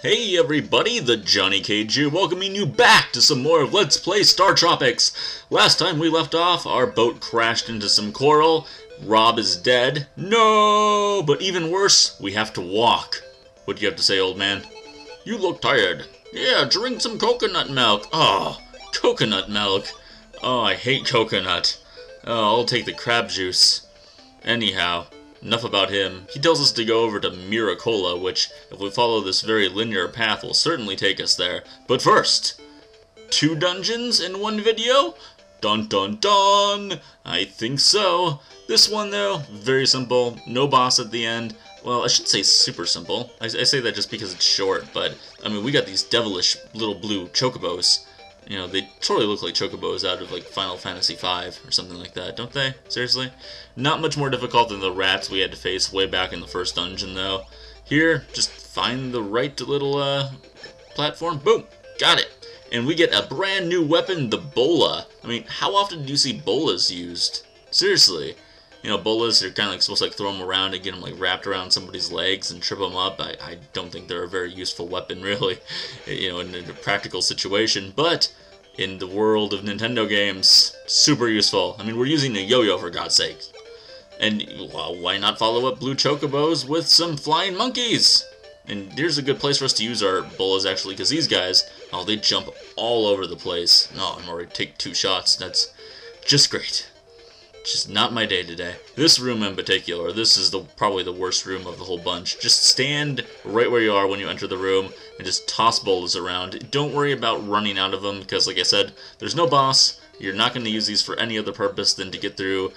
Hey everybody, the Johnny Cage here, welcoming you back to some more of Let's Play StarTropics. Last time we left off, our boat crashed into some coral, Rob is dead. No! But even worse, we have to walk. What do you have to say, old man? You look tired. Yeah, drink some coconut milk. Oh, coconut milk. Oh, I hate coconut. Oh, I'll take the crab juice. Anyhow, enough about him. He tells us to go over to Miracola, which, if we follow this very linear path, will certainly take us there. But first, 2 dungeons in one video? Dun dun dun! I think so. This one, though, very simple. No boss at the end. Well, I should say super simple. I say that just because it's short, but, I mean, we got these devilish little blue chocobos. You know, they totally look like chocobos out of, like, Final Fantasy V or something like that, don't they? Seriously? Not much more difficult than the rats we had to face way back in the first dungeon, though. Here, just find the right little, platform. Boom! Got it! And we get a brand new weapon, the bola. I mean, how often do you see bolas used? Seriously. You know, bolas, you're kind of like supposed to like throw them around and get them like wrapped around somebody's legs and trip them up. I don't think they're a very useful weapon, really, you know, in a practical situation. But in the world of Nintendo games, super useful. I mean, we're using a yo-yo for God's sake. And, well, why not follow up blue chocobos with some flying monkeys? And here's a good place for us to use our bolas, actually, because these guys, oh, they jump all over the place. No, I'm already take 2 shots. That's just great. Just not my day today. This room in particular, this is probably the worst room of the whole bunch. Just stand right where you are when you enter the room and just toss bolas around. Don't worry about running out of them because, like I said, there's no boss. You're not going to use these for any other purpose than to get through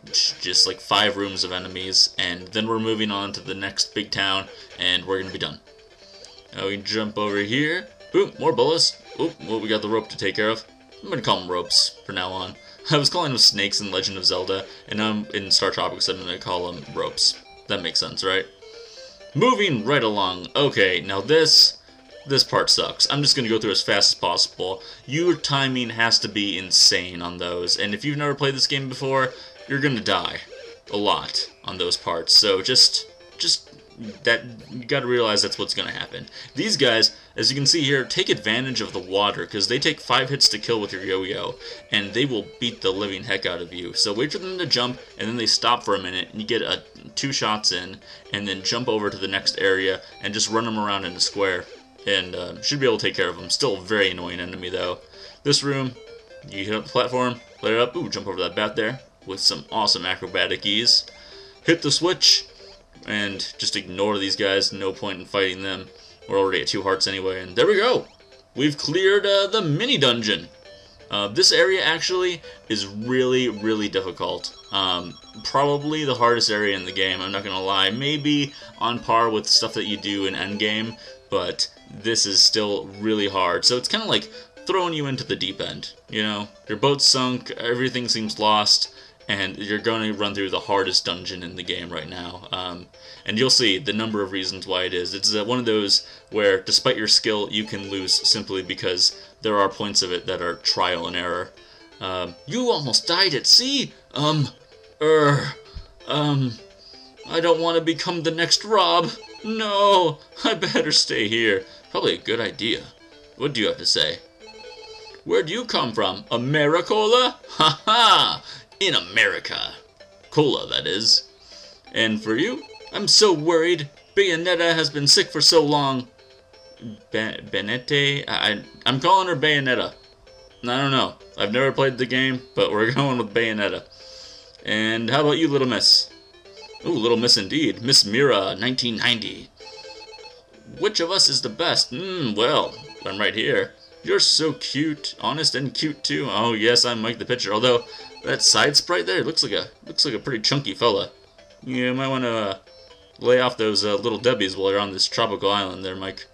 just like 5 rooms of enemies, and then we're moving on to the next big town, and we're going to be done. Now we jump over here. Boom, more bolas. Oop, well, we got the rope to take care of. I'm going to call them ropes from now on. I was calling them snakes in Legend of Zelda, and now in StarTropics I'm going to call them ropes. That makes sense, right? Moving right along. Okay, now this part sucks. I'm just going to go through as fast as possible. Your timing has to be insane on those, and if you've never played this game before, you're going to die a lot on those parts. So just that, you got to realize that's what's going to happen. These guys, as you can see here, take advantage of the water because they take 5 hits to kill with your yo-yo, and they will beat the living heck out of you. So wait for them to jump, and then they stop for a minute, and you get 2 shots in, and then jump over to the next area and just run them around in a square, and should be able to take care of them. Still a very annoying enemy though. This room, you hit up the platform, light it up, ooh, jump over that bat there with some awesome acrobatic ease. Hit the switch. And just ignore these guys, no point in fighting them. We're already at 2 hearts anyway, and there we go! We've cleared the mini dungeon. This area actually is really, really difficult. Probably the hardest area in the game, I'm not gonna lie. Maybe on par with stuff that you do in endgame, but this is still really hard. So it's kind of like throwing you into the deep end, you know? Your boat's sunk, everything seems lost, and you're going to run through the hardest dungeon in the game right now. And you'll see the number of reasons why it is. It's one of those where, despite your skill, you can lose simply because there are points of it that are trial and error. You almost died at sea! I don't want to become the next Rob! No! I better stay here. Probably a good idea. What do you have to say? Where'd you come from? Americola? Ha ha! In America. Cola, that is. And for you? I'm so worried. Bayonetta has been sick for so long. Benette? I'm calling her Bayonetta. I don't know. I've never played the game, but we're going with Bayonetta. And how about you, Little Miss? Ooh, Little Miss indeed. Miss Mira, 1990. Which of us is the best? Well, I'm right here. You're so cute. Honest and cute, too. Oh, yes, I'm Mike the Pitcher. Although, that side sprite there looks like a pretty chunky fella. You might want to lay off those little debbies while you're on this tropical island there, Mike.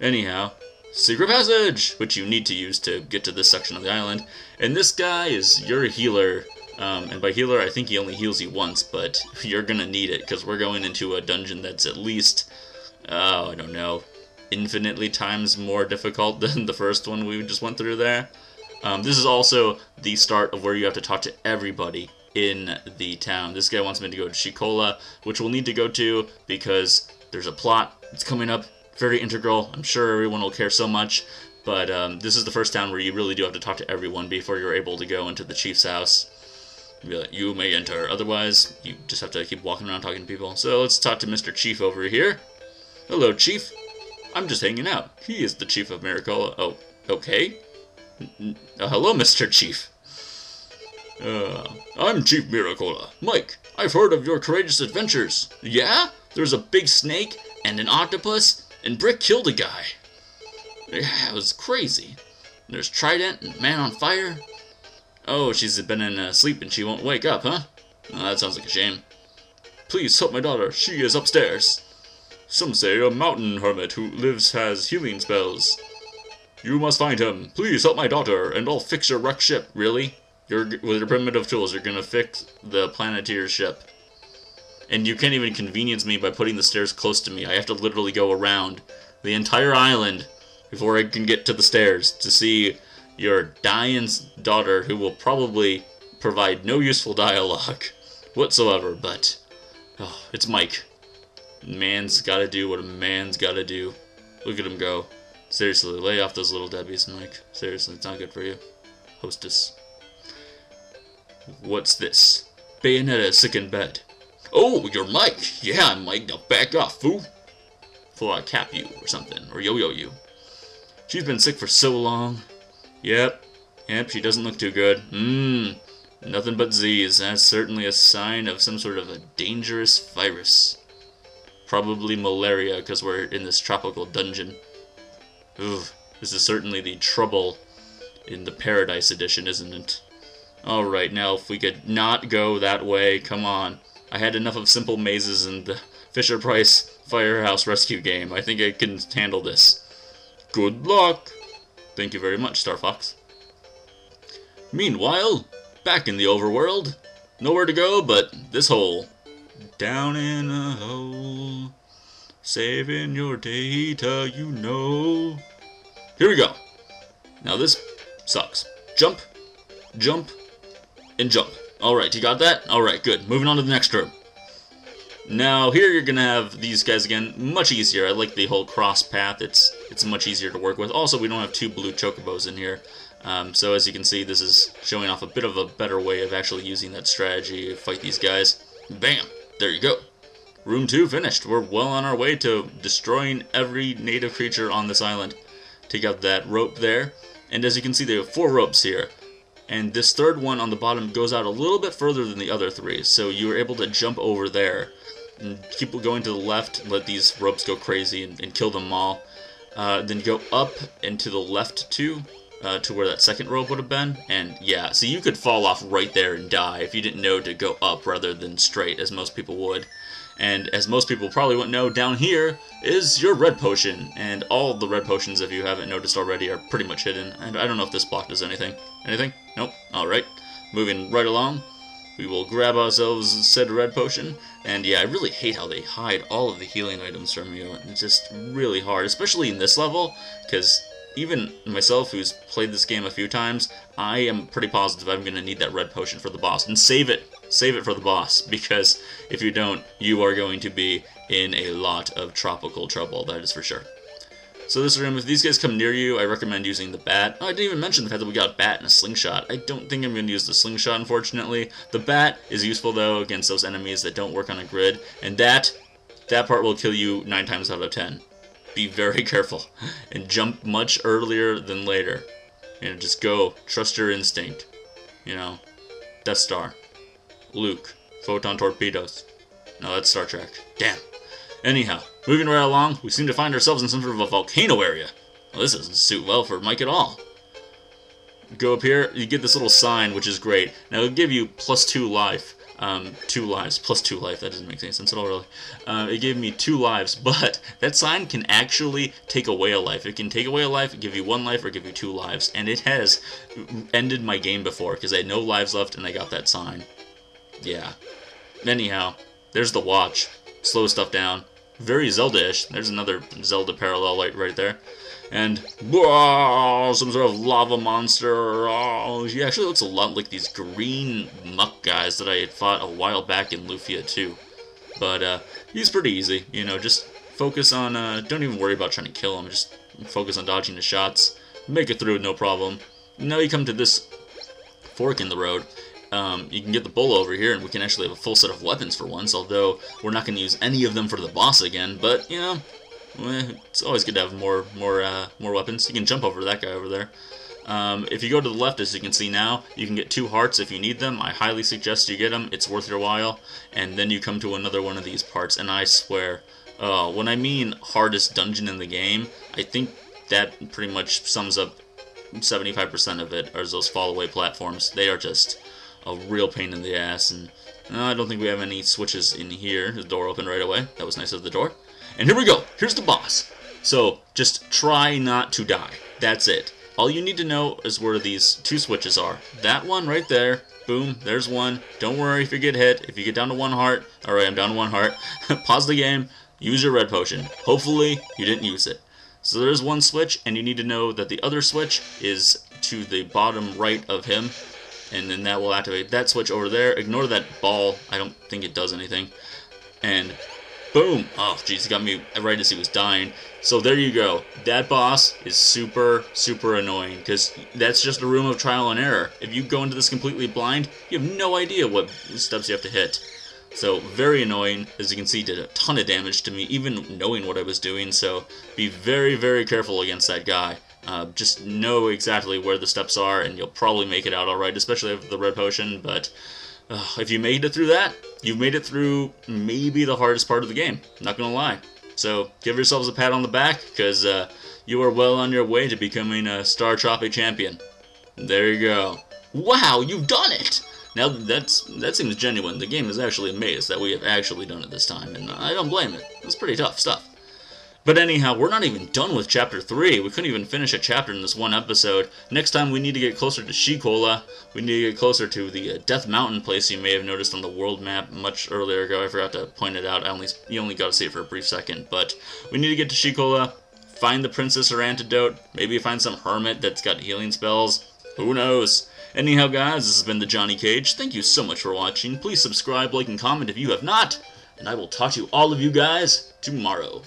Anyhow, secret passage, which you need to use to get to this section of the island. And this guy is your healer. And by healer, I think he only heals you once, but you're gonna need it because we're going into a dungeon that's at least, I don't know, infinitely times more difficult than the first one we just went through there. This is also the start of where you have to talk to everybody in the town. This guy wants me to go to Shikola, which we'll need to go to because there's a plot that's coming up very integral. I'm sure everyone will care so much, but this is the first town where you really do have to talk to everyone before you're able to go into the chief's house. Be like, you may enter. Otherwise, you just have to keep walking around talking to people. So let's talk to Mr. Chief over here. Hello, Chief. I'm just hanging out. He is the Chief of Miracola. Oh, okay. Hello, Mr. Chief. I'm Chief Miracola. Mike, I've heard of your courageous adventures. Yeah? There's a big snake and an octopus, and Brick killed a guy. Yeah, it was crazy. There's Trident and Man on Fire. Oh, she's been in sleep and she won't wake up, huh? Oh, that sounds like a shame. Please help my daughter. She is upstairs. Some say a mountain hermit who lives has healing spells. You must find him. Please help my daughter, and I'll fix your wrecked ship. Really? With your primitive tools, you're gonna fix the Planeteer ship. And you can't even convenience me by putting the stairs close to me. I have to literally go around the entire island before I can get to the stairs to see your dying daughter, who will probably provide no useful dialogue whatsoever, but oh, it's Mike. Man's gotta do what a man's gotta do. Look at him go. Seriously, lay off those little Debbies, Mike. Seriously, it's not good for you. Hostess. What's this? Bayonetta is sick in bed. Oh, you're Mike. Yeah, I'm Mike. Now back off, fool. Before I cap you or something, or yo-yo you. She's been sick for so long. Yep, she doesn't look too good. Nothing but Z's. That's certainly a sign of some sort of a dangerous virus. Probably malaria, because we're in this tropical dungeon. Ooh, this is certainly the trouble in the Paradise Edition, isn't it? Alright, now if we could not go that way, come on. I had enough of simple mazes in the Fisher-Price Firehouse Rescue game. I think I can handle this. Good luck! Thank you very much, Star Fox. Meanwhile, back in the overworld, nowhere to go but this hole. Down in a hole, saving your data, you know. Here we go. Now this sucks. Jump, jump, and jump. Alright, you got that? Alright, good. Moving on to the next room. Now, here you're gonna have these guys again, much easier. I like the whole cross path, it's much easier to work with. Also, we don't have two blue chocobos in here. So as you can see, this is showing off a bit of a better way of actually using that strategy to fight these guys. Bam! There you go. Room 2 finished. We're well on our way to destroying every native creature on this island. Take out that rope there. And as you can see, there are 4 ropes here. And this third one on the bottom goes out a little bit further than the other 3. So you were able to jump over there. And keep going to the left, let these ropes go crazy and kill them all. Then go up and to the left too, to where that second rope would have been. And yeah, so you could fall off right there and die if you didn't know to go up rather than straight, as most people would. And as most people probably wouldn't know, down here is your red potion. And all the red potions, if you haven't noticed already, are pretty much hidden. And I don't know if this block does anything. Anything? Nope. Alright. Moving right along. We will grab ourselves said red potion, and yeah, I really hate how they hide all of the healing items from you. It's just really hard, especially in this level, because even myself, who's played this game a few times, I am pretty positive I'm going to need that red potion for the boss. And save it for the boss, because if you don't, you are going to be in a lot of tropical trouble, that is for sure. So this room, if these guys come near you, I recommend using the bat. Oh, I didn't even mention the fact that we got a bat and a slingshot. I don't think I'm going to use the slingshot, unfortunately. The bat is useful, though, against those enemies that don't work on a grid. And that part will kill you 9 times out of 10. Be very careful. And jump much earlier than later. You know, just go. Trust your instinct. You know, Death Star. Luke. Photon torpedoes. No, that's Star Trek. Damn. Anyhow, moving right along, we seem to find ourselves in some sort of a volcano area. Well, this doesn't suit well for Mike at all. Go up here, you get this little sign, which is great. Now, it'll give you +2 life. 2 lives, +2 life, that doesn't make any sense at all, really. It gave me 2 lives, but that sign can actually take away a life. It can take away a life, give you 1 life, or give you 2 lives. And it has ended my game before, because I had no lives left, and I got that sign. Yeah. Anyhow, there's the watch. Slow stuff down. Very Zelda-ish. There's another Zelda parallel light right there. And, whoa, some sort of lava monster. Oh, he actually looks a lot like these green muck guys that I had fought a while back in Lufia 2. But, he's pretty easy. You know, just focus on, don't even worry about trying to kill him, just focus on dodging the shots. Make it through, no problem. Now you come to this fork in the road. You can get the bull over here, and we can actually have a full set of weapons for once, although we're not going to use any of them for the boss again, but, you know, it's always good to have more weapons. You can jump over that guy over there. If you go to the left, as you can see now, you can get 2 hearts if you need them. I highly suggest you get them. It's worth your while. And then you come to another one of these parts, and I swear, when I mean hardest dungeon in the game, I think that pretty much sums up 75% of it, are those fall-away platforms. They are just a real pain in the ass, and I don't think we have any switches in here. The door opened right away. That was nice of the door. And here we go. Here's the boss. So, just try not to die. That's it. All you need to know is where these 2 switches are. That one right there. Boom, there's one. Don't worry if you get hit. If you get down to 1 heart. Alright, I'm down to 1 heart. Pause the game. Use your red potion. Hopefully, you didn't use it. So there's 1 switch, and you need to know that the other switch is to the bottom right of him. And then that will activate that switch over there. Ignore that ball. I don't think it does anything. And boom. Oh, jeez, he got me right as he was dying. So there you go. That boss is super, super annoying, because that's just a room of trial and error. If you go into this completely blind, you have no idea what steps you have to hit. So, very annoying. As you can see, did a ton of damage to me, even knowing what I was doing, so be very, very careful against that guy. Just know exactly where the steps are, and you'll probably make it out alright, especially with the red potion, but if you made it through that, you've made it through maybe the hardest part of the game, not gonna lie. So, give yourselves a pat on the back, because you are well on your way to becoming a StarTropics champion. There you go. Wow, you've done it! Now, that seems genuine. The game is actually amazed that we have actually done it this time, and I don't blame it. It's pretty tough stuff. But anyhow, we're not even done with Chapter 3. We couldn't even finish a chapter in this one episode. Next time, we need to get closer to Shikola. We need to get closer to the Death Mountain place you may have noticed on the world map much earlier ago. I forgot to point it out. You only got to see it for a brief second. But we need to get to Shikola, find the princess or antidote, maybe find some hermit that's got healing spells. Who knows? Anyhow, guys, this has been the Johnny Cage. Thank you so much for watching. Please subscribe, like, and comment if you have not. And I will talk to all of you guys tomorrow.